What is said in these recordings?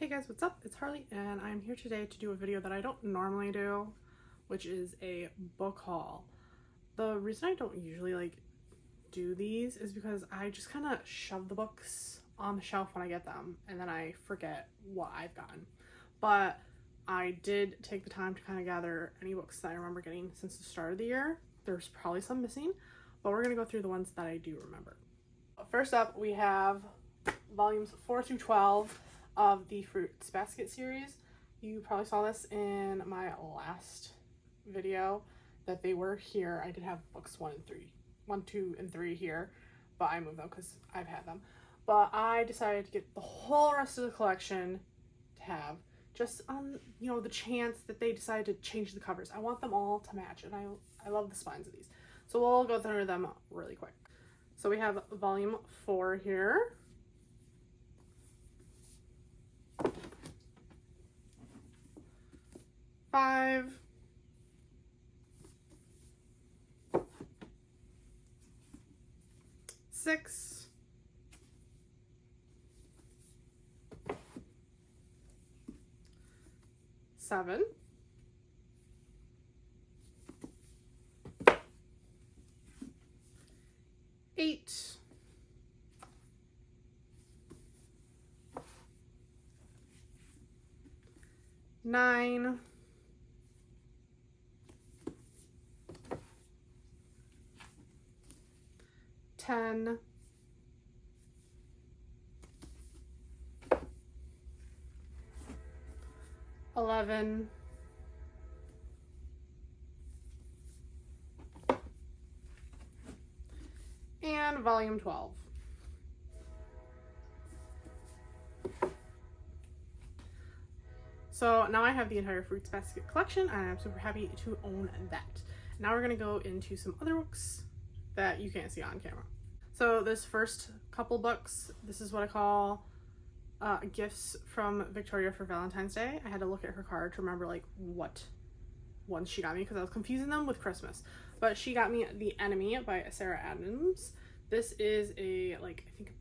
Hey guys, what's up? It's Harley and I'm here today to do a video that I don't normally do, which is a book haul. The reason I don't usually do these is because I just kind of shove the books on the shelf when I get them and then I forget what I've gotten. But I did take the time to kind of gather any books that I remember getting since the start of the year. There's probably some missing, but we're going to go through the ones that I do remember. First up, we have volumes 4 through 12 of the Fruits Basket series. You probably saw this in my last video that they were here. I did have books 1, 2, and 3 here, but I moved them because I've had them. But I decided to get the whole rest of the collection to have, just on the chance that they decide to change the covers. I want them all to match, and I love the spines of these. So we'll go through them really quick. So we have volume 4 here. Five, 6, 7, 8, 9, 10, 11, and volume 12. So now I have the entire Fruits Basket collection and I'm super happy to own that. Now we're going to go into some other books that you can't see on camera. So this first couple books, this is what I call gifts from Victoria for Valentine's Day. I had to look at her card to remember what ones she got me because I was confusing them with Christmas. But she got me The Enemy by Sarah Adams. This is a I think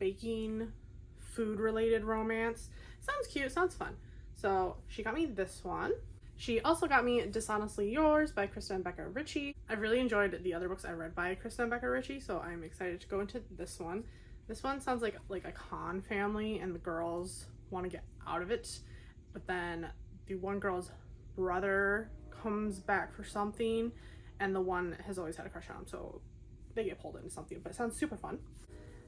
baking food related romance. Sounds cute, sounds fun. So she got me this one. She also got me Dishonestly Yours by Krista and Becca Ritchie. I've really enjoyed the other books I read by Krista and Becca Ritchie, so I'm excited to go into this one. This one sounds like a con family and the girls want to get out of it, but then the one girl's brother comes back for something and the one has always had a crush on him, so they get pulled into something, but it sounds super fun.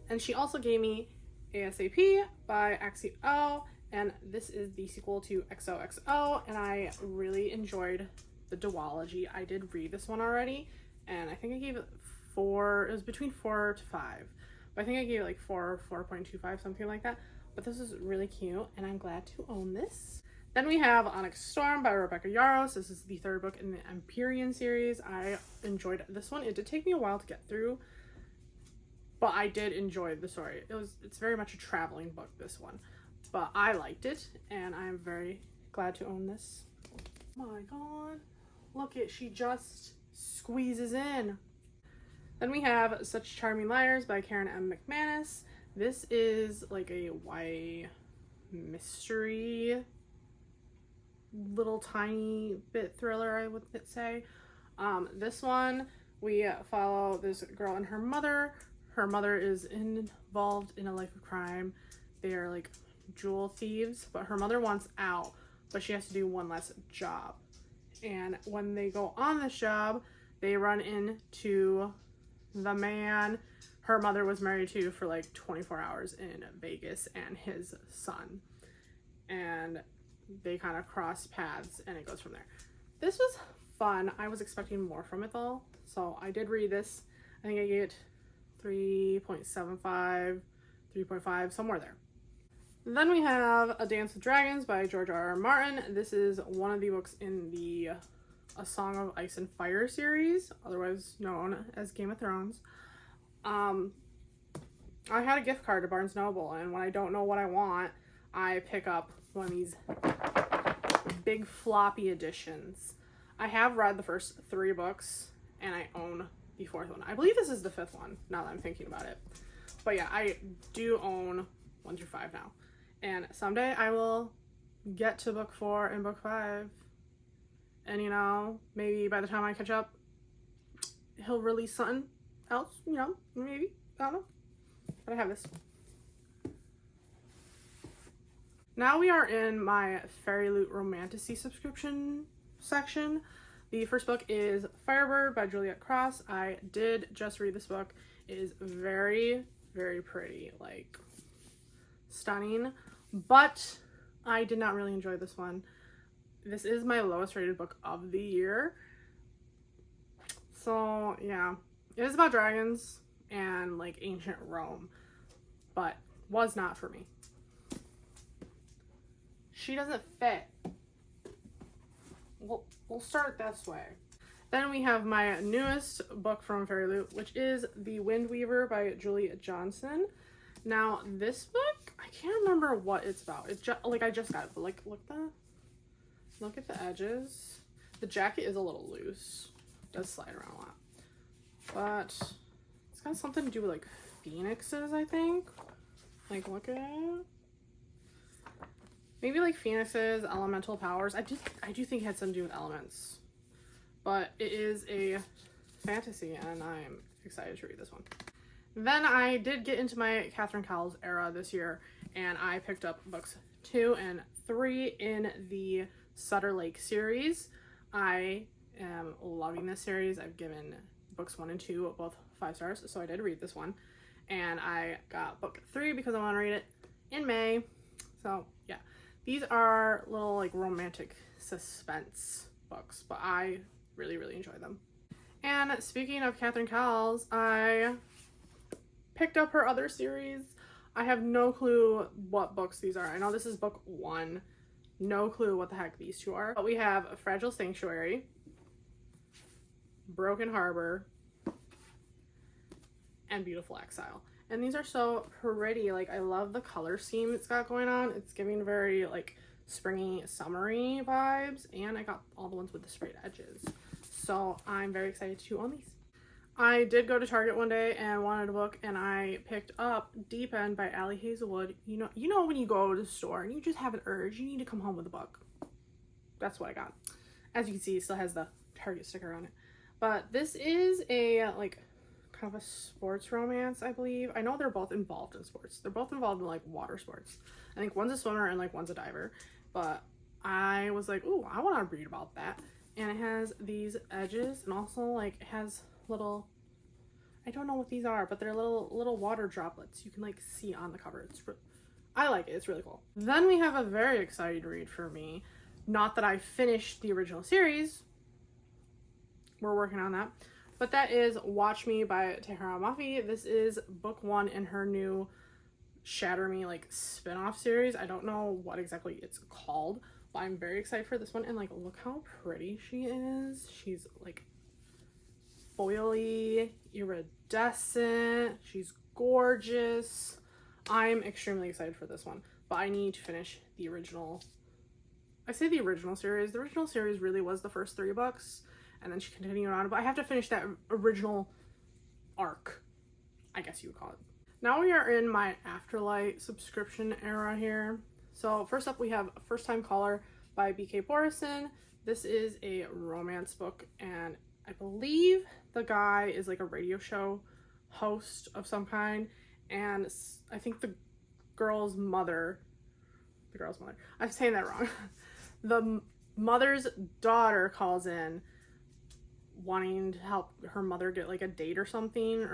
And she also gave me ASAP by Axie O, and this is the sequel to XOXO, and I really enjoyed the duology. I did read this one already, and I think I gave it 4, it was between 4 to 5, but I think I gave it 4 or 4.25, something like that. But this is really cute, and I'm glad to own this. Then we have Onyx Storm by Rebecca Yarros. This is the 3rd book in the Empyrean series. I enjoyed this one. It did take me a while to get through, but I did enjoy the story. It's very much a traveling book, this one. But I liked it, and I'm very glad to own this. Oh my god. Look it, she just squeezes in. Then we have Such Charming Liars by Karen M. McManus. This is a YA mystery, little tiny bit thriller, I would say. This one, we follow this girl and her mother. Her mother is involved in a life of crime. They are jewel thieves, but her mother wants out, but she has to do one less job. And when they go on this job, they run into the man her mother was married to for 24 hours in Vegas and his son. And they kind of cross paths and it goes from there. This was fun. I was expecting more from it though, so I did read this. I think I gave it 3.75, 3.5, somewhere there. Then we have A Dance with Dragons by George R.R. Martin. This is one of the books in the A Song of Ice and Fire series, otherwise known as Game of Thrones. I had a gift card to Barnes & Noble, and when I don't know what I want, I pick up one of these big floppy editions. I have read the first 3 books, and I own the 4th one. I believe this is the 5th one, now that I'm thinking about it. But yeah, I do own 1 through 5 now. And someday I will get to book 4 and book 5. And, you know, maybe by the time I catch up, he'll release something else, you know, maybe. I don't know. But I have this. Now we are in my Fairy Loot Romantasy subscription section. The first book is Firebird by Juliet Cross. I did just read this book. It is very, very pretty, like stunning, but I did not really enjoy this one. This is my lowest rated book of the year. So yeah, it is about dragons and like ancient Rome, but was not for me. She doesn't fit. We'll start this way. Then we have my newest book from Fairy Loot, which is The Wind Weaver by Julie Johnson. Now, this book, I can't remember what it's about. It's just like I just got it, but like look at the edges. The jacket is a little loose. It does slide around a lot. But it's got something to do with like phoenixes, I think. Like look at it. Maybe like phoenixes, elemental powers. I do think it had something to do with elements. But it is a fantasy and I'm excited to read this one. Then I did get into my Catherine Cowles era this year and I picked up books 2 and 3 in the Sutter Lake series. I am loving this series. I've given books 1 and 2 both 5 stars, so I did read this one. And I got book 3 because I want to read it in May. So yeah, these are little like romantic suspense books, but I really, really enjoy them. And speaking of Catherine Cowles, I picked up her other series. I have no clue what books these are. I know this is book 1. No clue what the heck these two are. But we have Fragile Sanctuary, Broken Harbor, and Beautiful Exile. And these are so pretty. Like, I love the color scheme it's got going on. It's giving very, like, springy, summery vibes. And I got all the ones with the sprayed edges. So I'm very excited to own these. I did go to Target one day and wanted a book, and I picked up Deep End by Allie Hazelwood. You know when you go to the store and you just have an urge, you need to come home with a book. That's what I got. As you can see, it still has the Target sticker on it. But this is a, like, kind of a sports romance, I believe. I know they're both involved in sports. They're both involved in, like, water sports. I think one's a swimmer and, like, one's a diver. But I was like, ooh, I want to read about that. And it has these edges, and also, like, it has little, I don't know what these are, but they're little water droplets you can, like, see on the cover. I like it. It's really cool. Then we have a very exciting read for me. Not that I finished the original series. We're working on that. But that is Watch Me by Tahara Mafi. This is book 1 in her new Shatter Me, like, spin-off series. I don't know what exactly it's called, but I'm very excited for this one. And, like, look how pretty she is. She's, like, foily, iridescent. She's gorgeous. I'm extremely excited for this one. But I need to finish the original. I say the original series. The original series really was the first 3 books. And then she continued on. But I have to finish that original arc, I guess you would call it. Now we are in my Afterlight subscription era here. So first up we have First Time Caller by B.K. Borison. This is a romance book, and I believe the guy is like a radio show host of some kind, and I think the girl's mother, I'm saying that wrong. The mother's daughter calls in wanting to help her mother get like a date or something.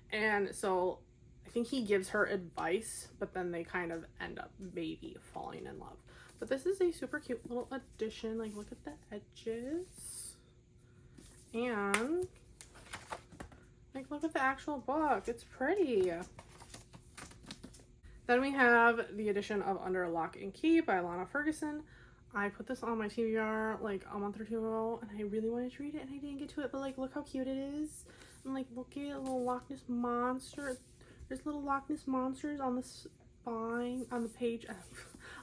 And so I think he gives her advice, but then they kind of end up maybe falling in love. But this is a super cute little addition. Like, look at the edges. And, like, look at the actual book. It's pretty. Then we have the edition of Under Lock and Key by Lana Ferguson. I put this on my TBR, like, a month or 2 ago, and I really wanted to read it, and I didn't get to it. But, like, look how cute it is. And, like, look at a little Loch Ness monster. There's little Loch Ness monsters on the spine, on the page,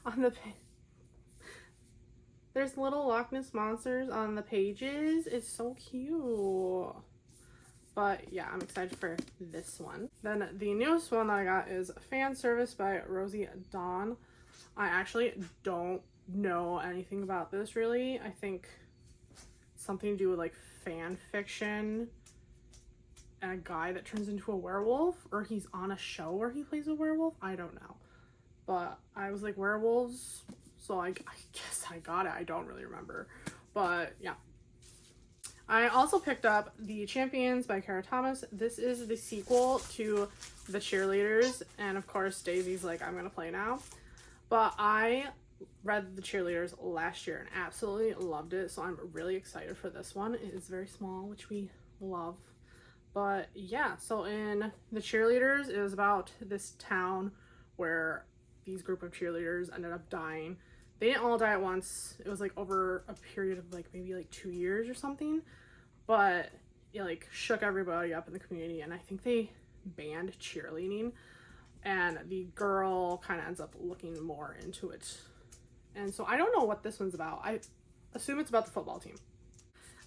on the page. There's little Loch Ness monsters on the pages. It's so cute. But yeah, I'm excited for this one. Then the newest one that I got is Fan Service by Rosie Dawn. I actually don't know anything about this really. I think something to do with like fan fiction and a guy that turns into a werewolf, or he's on a show where he plays a werewolf. I don't know. But I was like, werewolves, so I guess I got it. I don't really remember. But yeah. I also picked up The Champions by Kara Thomas. This is the sequel to The Cheerleaders, and of course Daisy's like, I'm gonna play now. But I read The Cheerleaders last year and absolutely loved it, so I'm really excited for this one. It is very small, which we love. But yeah, so in The Cheerleaders, it was about this town where these group of cheerleaders ended up dying. They didn't all die at once. It was like over a period of like maybe like 2 years or something. But it like shook everybody up in the community, and I think they banned cheerleading. And the girl kind of ends up looking more into it. And so I don't know what this one's about. I assume it's about the football team.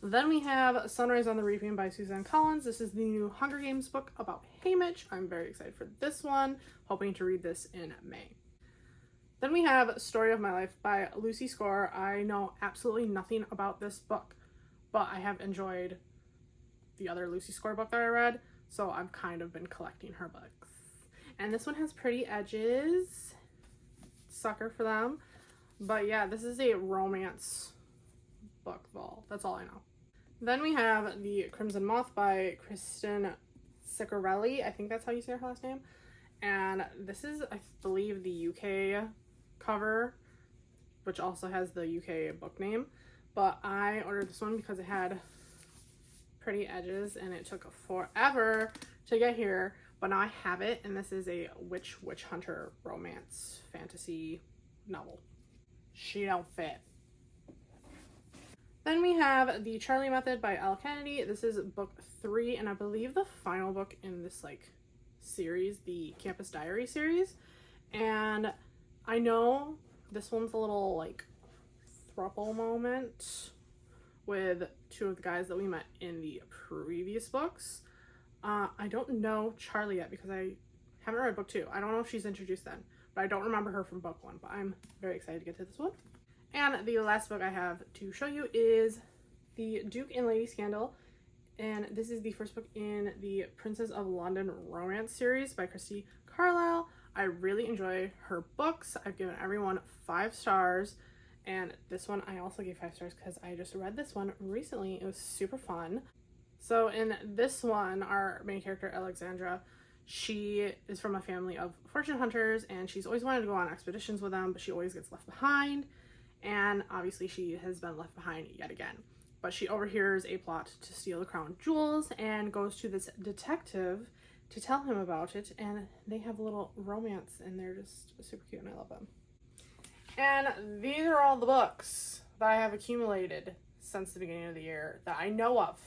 Then we have Sunrise on the Reaping by Suzanne Collins. This is the new Hunger Games book about Haymitch. I'm very excited for this one. Hoping to read this in May. Then we have Story of My Life by Lucy Score. I know absolutely nothing about this book, but I have enjoyed the other Lucy Score book that I read, so I've kind of been collecting her books. And this one has pretty edges. Sucker for them. But yeah, this is a romance book, though. That's all I know. Then we have The Crimson Moth by Kristen Ciccarelli. I think that's how you say her last name. And this is, I believe, the UK cover, which also has the UK book name. But I ordered this one because it had pretty edges and it took forever to get here. But now I have it, and this is a witch hunter romance fantasy novel. She don't fit. Then we have The Charlie Method by Elle Kennedy. This is book 3, and I believe the final book in this like series, the Campus Diary series. And I know this one's a little like throuple moment with 2 of the guys that we met in the previous books. I don't know Charlie yet because I haven't read book 2. I don't know if she's introduced then, but I don't remember her from book 1, but I'm very excited to get to this one. And the last book I have to show you is The Duke and Lady Scandal. And this is the first book in the Princess of London romance series by Christy Carlisle. I really enjoy her books. I've given everyone 5 stars. And this one I also gave 5 stars because I just read this one recently. It was super fun. So in this one, our main character, Alexandra, she is from a family of fortune hunters, and she's always wanted to go on expeditions with them, but she always gets left behind. And obviously she has been left behind yet again. But she overhears a plot to steal the crown jewels and goes to this detective to tell him about it, and they have a little romance, and they're just super cute, and I love them. And these are all the books that I have accumulated since the beginning of the year that I know of.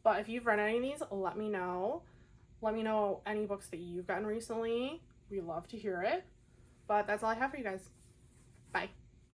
But if you've read any of these, let me know. Let me know any books that you've gotten recently. We love to hear it. But that's all I have for you guys. Bye.